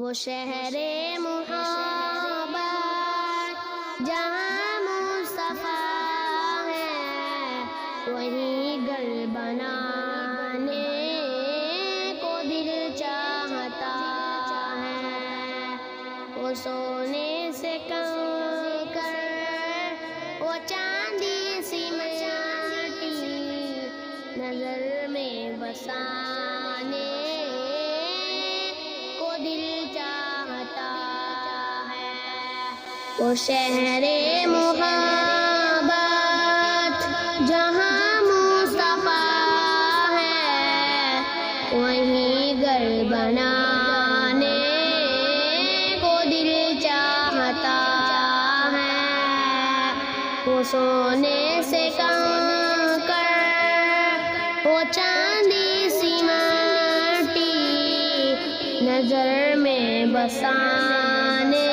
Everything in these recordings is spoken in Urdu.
وہ شہر محبت جہاں مصطفیٰ ہے، وہیں گھر بنانے کو دل چاہتا ہے۔ وہ سونے سے کنکر، وہ چاندی سی مٹی، نظر میں بسانے کو دل چاہتا ہے۔ وہ شہر محبت جہاں مصطفیٰ ہے، وہیں گھر بنانے کو دل چاہتا ہے۔ وہ سونے سے کنکر، وہ چاندی سی مٹی، نظر میں بسانے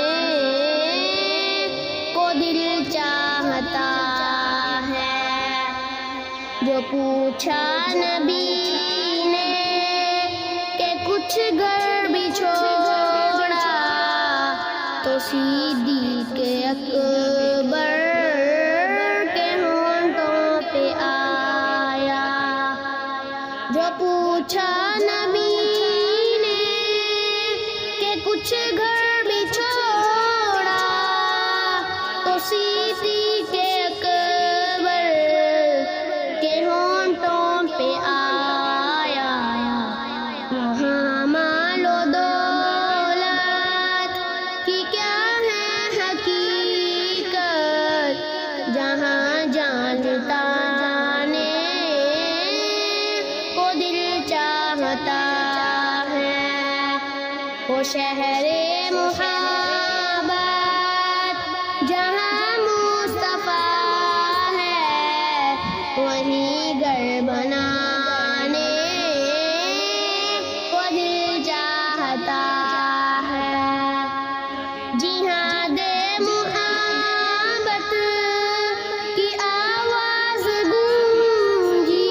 کو دل چاہتا ہے۔ جو پوچھا نبی نے کہ کچھ گھر بھی چھوڑا، تو صدیق اکبر کے ہونٹوں پہ آیا۔ جو پوچھا نبی نے کہ کچھ گھر بھی چھوڑا، تو صدیق اکبر کے ہونٹوں پہ آیا۔ وہاں مال و دولت کی کیا ہے حقیقت، جہاں جان لٹانے کو دل چاہتا ہے۔ وہ شہر محبت جہاں مصطفیٰ ہے، وہیں گھر بنانے کو دل چاہتا ہے۔ جہاد محبت کی آواز گونجی،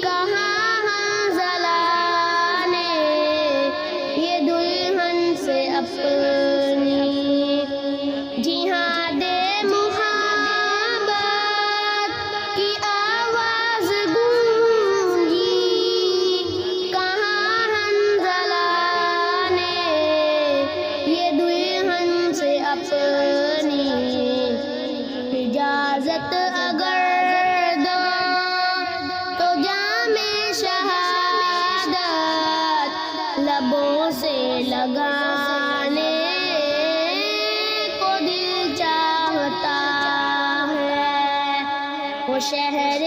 کہاں حنظلہ نے یہ دلہن سے اپنی۔ جہاد محبت کی آواز گونجی، کہاں حنظلہ نے یہ دلہن سے اپنی۔ اجازت اگر دو تو جام شہادت لبوں سے لگانے کو دل چاہتا ہے۔ وہ شہر